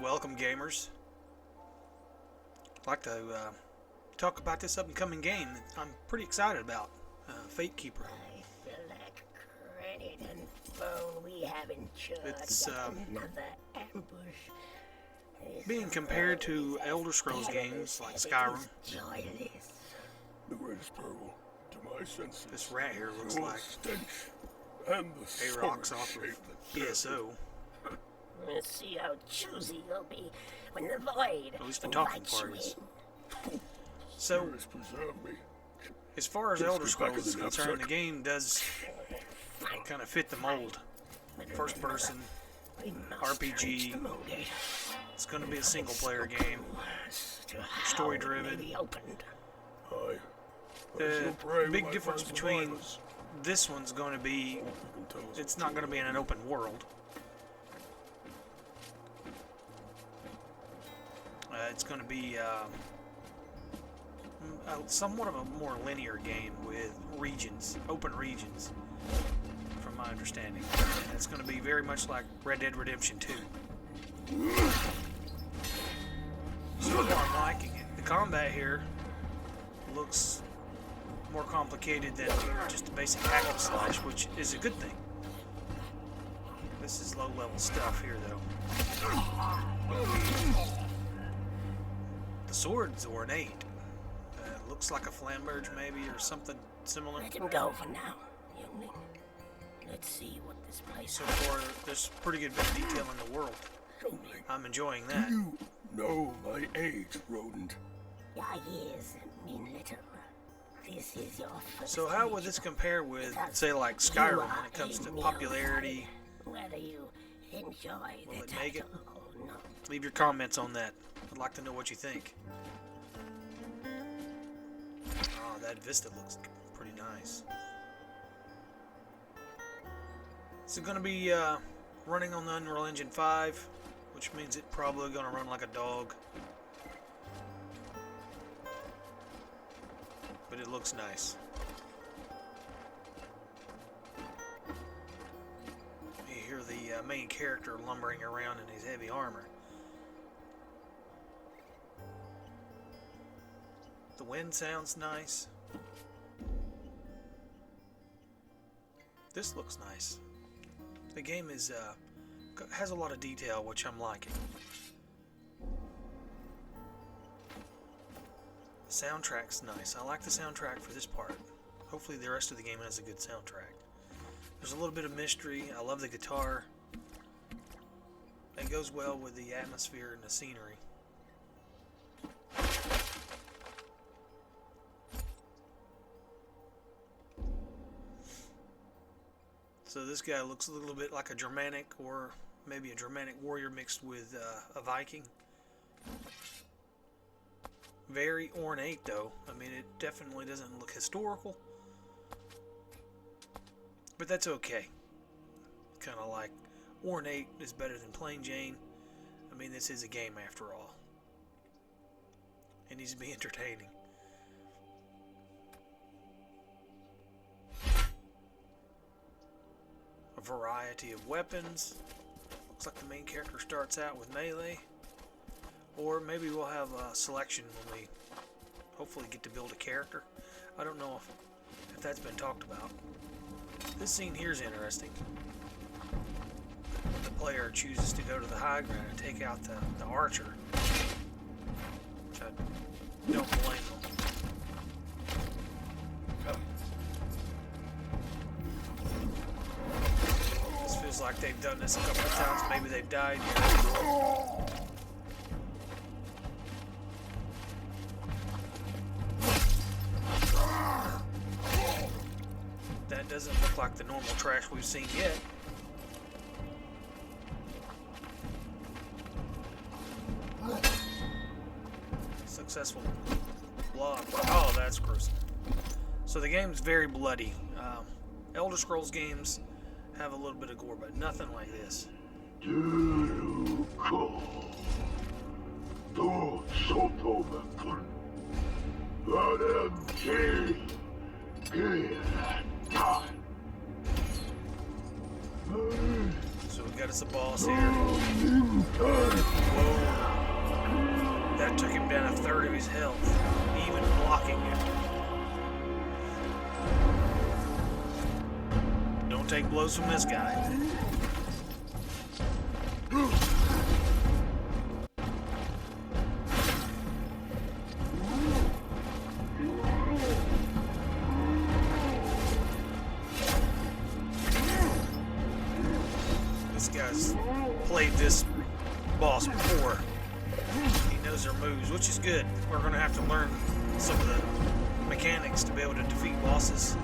welcome gamers. I'd like to talk about this up-and-coming game that I'm pretty excited about, Fatekeeper. I select credit and phone we haven't It's another ambush. being compared to Elder Scrolls games like Skyrim. Joyless. The greatest peril to my senses. This rat here looks your like stench and the A-Rocks sorry off shape of that ESO. Let's see how choosy you'll be when the void At least the talking invites you part is. in. So, Spirits preserve me. as far as Let's Elder get back Scrolls in is the concerned, the knapsack. game does kind of fit the mold. First person, We must RPG. reach the molded. It's going to be a single-player game. To how Story-driven. it may be opened. I The shall pray big my difference friends between revive us. this one's going to be, You can tell us it's not going to be in an open world. It's going to be somewhat of a more linear game with regions, open regions, from my understanding. And it's going to be very much like Red Dead Redemption 2. So far, I'm liking it. The combat here looks more complicated than just a basic hack and slash, which is a good thing. This is low-level stuff here, though. The sword's ornate. Looks like a flamberge, maybe, or something similar. Let him go for now, youngling. Let's see what this place So far, there's a pretty good bit of detail in the world. Youngling, I'm enjoying do that. you know my age, rodent? Your years mean little. This is your first So how would this compare with, say, like Skyrim when it comes to popularity? Whether you enjoy Will the it make it? title or not. Leave your comments on that. I'd like to know what you think. Oh, that vista looks pretty nice. This is going to be running on the Unreal Engine 5, which means it's probably going to run like a dog. But it looks nice. You hear the main character lumbering around in his heavy armor. The wind sounds nice. This looks nice. The game is has a lot of detail, which I'm liking. The soundtrack's nice. I like the soundtrack for this part. Hopefully the rest of the game has a good soundtrack. There's a little bit of mystery. I love the guitar. It goes well with the atmosphere and the scenery. So this guy looks a little bit like a Germanic, or maybe a Germanic warrior mixed with a Viking. Very ornate though. I mean, it definitely doesn't look historical. But that's okay. Kind of like ornate is better than plain Jane. I mean, this is a game after all. It needs to be entertaining. A variety of weapons. Looks like the main character starts out with melee. Or maybe we'll have a selection when we hopefully get to build a character. I don't know if that's been talked about. This scene here is interesting. The player chooses to go to the high ground and take out the archer. Which I don't blame them. This feels like they've done this a couple of times. Maybe they've died here. That doesn't look like the normal trash we've seen yet. Successful block. Oh, that's gruesome. So the game's very bloody. Elder Scrolls games have a little bit of gore, but nothing like this. So we got us a boss here. Whoa. That took him down a third of his health, even blocking him. Don't take blows from this guy. This guy's played this boss before. He knows their moves, which is good. We're going to have to learn some of the mechanics to be able to defeat bosses.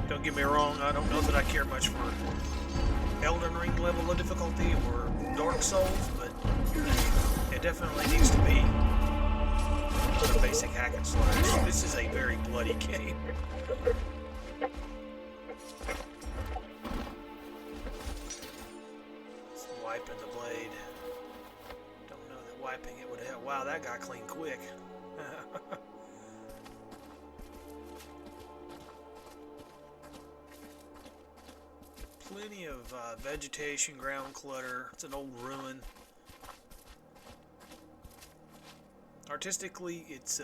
Don't get me wrong, I don't know that I care much for Elden Ring level of difficulty or Dark Souls, but it definitely needs to be a basic hack and slash. This is a very bloody game. Wiping the blade. Don't know that wiping it would help. Wow, that got clean quick. Plenty of vegetation, ground clutter. It's an old ruin. Artistically, it's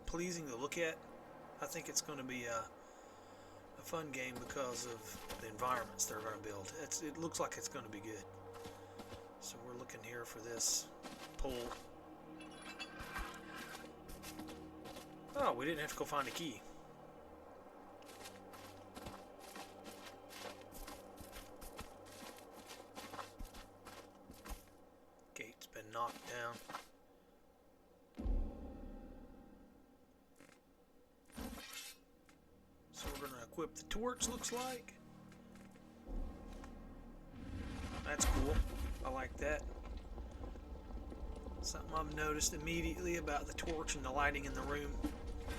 pleasing to look at. I think it's going to be a fun game because of the environments they're going to build. It looks like it's going to be good. So we're looking here for this pole. Oh, we didn't have to go find a key. Gate's been knocked down. So we're going to equip the torch, looks like. That's cool. I like that. Something I've noticed immediately about the torch and the lighting in the room.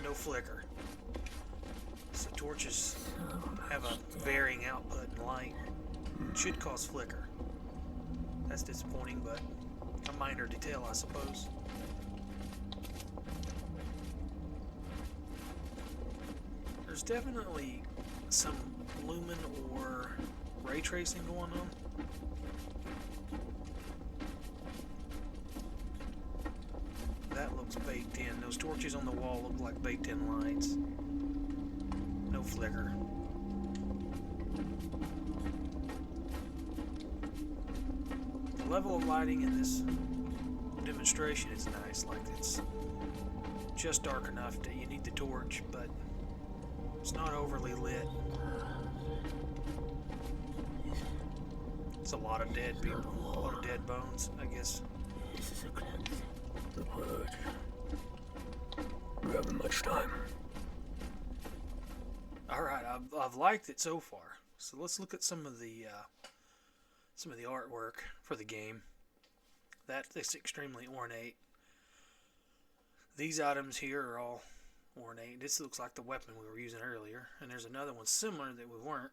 No flicker. So torches have a varying output in light. It should cause flicker. That's disappointing, but a minor detail, I suppose. There's definitely some lumen or ray tracing going on. That looks baked in. Those torches on the wall look like baked in lights. No flicker. The level of lighting in this demonstration is nice. Like, it's just dark enough that you need the torch, but it's not overly lit. It's a lot of dead people, a lot of dead bones, I guess. This is a cleanse. The purge. We haven't much time. Alright, I've liked it so far. So let's look at some of the artwork for the game. That is extremely ornate. These items here are all ornate. This looks like the weapon we were using earlier. And there's another one similar that we weren't.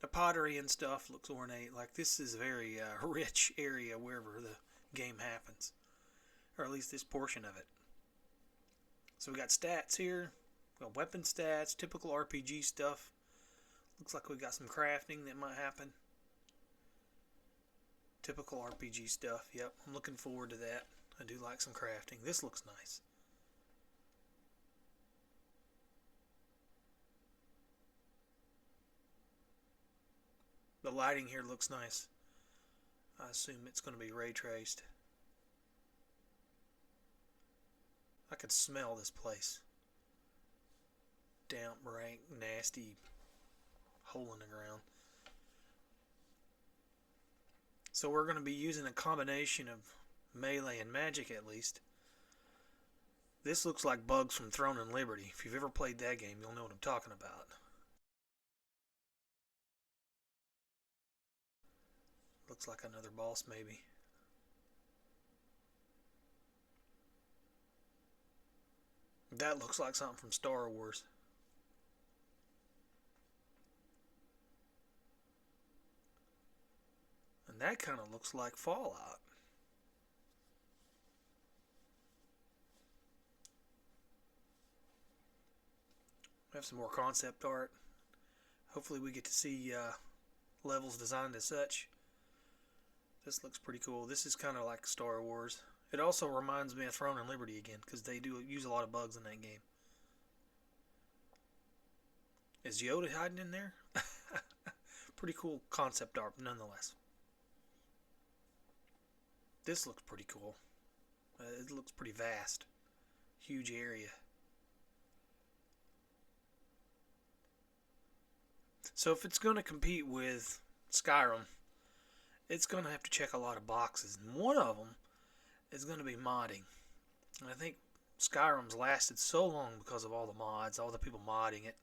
The pottery and stuff looks ornate. Like, this is a very rich area wherever the game happens. Or at least this portion of it. So we got stats here. We got weapon stats, typical RPG stuff. Looks like we got some crafting that might happen. Typical RPG stuff. Yep, I'm looking forward to that. I do like some crafting. This looks nice. The lighting here looks nice. I assume it's going to be ray traced. I could smell this place. Damp, rank, nasty hole in the ground. So we're going to be using a combination of melee and magic, at least. This looks like bugs from Throne and Liberty. If you've ever played that game, you'll know what I'm talking about. Looks like another boss, maybe. That looks like something from Star Wars. And that kind of looks like Fallout. We have some more concept art. Hopefully we get to see levels designed as such. This looks pretty cool. This is kind of like Star Wars. It also reminds me of Throne and Liberty again, because they do use a lot of bugs in that game. Is Yoda hiding in there? Pretty cool concept art, nonetheless. This looks pretty cool. It looks pretty vast. Huge area. So if it's going to compete with Skyrim, it's going to have to check a lot of boxes. And one of them is going to be modding. And I think Skyrim's lasted so long because of all the mods, all the people modding it.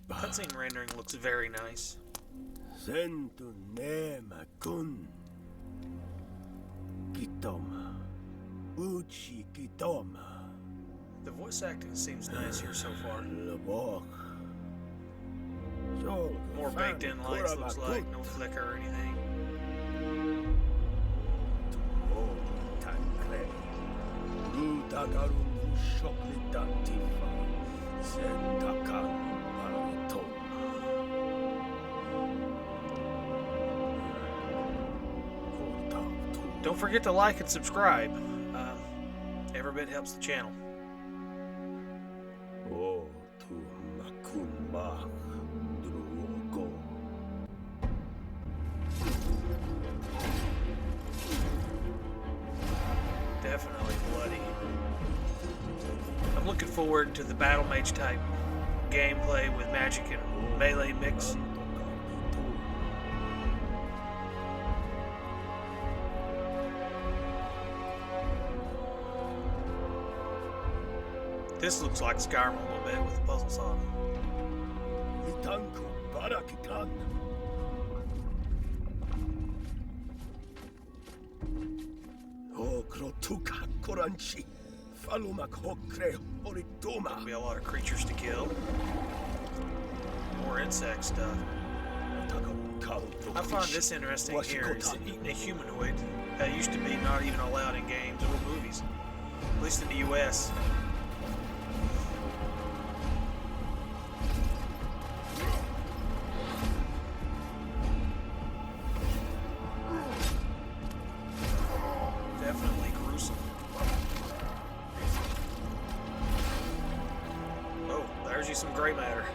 Cutscene rendering looks very nice. The voice acting seems nice here so far. More baked in lights, looks like. No flicker or anything. Don't forget to like and subscribe. Every bit helps the channel. Definitely bloody. I'm looking forward to the battle mage type gameplay with magic and melee mix. This looks like Skyrim a little bit with the puzzle solving. There'll be a lot of creatures to kill. More insect stuff. I find this interesting here is eating a humanoid that used to be not even allowed in games or movies, at least in the US. Definitely gruesome. Oh, there's you some gray matter.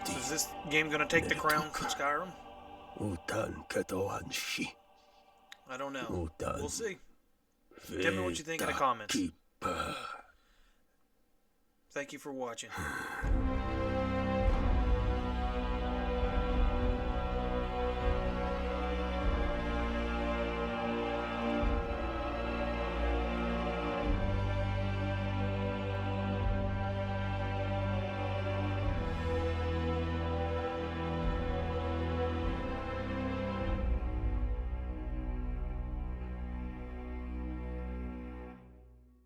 So is this game gonna take the crown from Skyrim? I don't know. We'll see. Tell me what you think in the comments. Thank you for watching.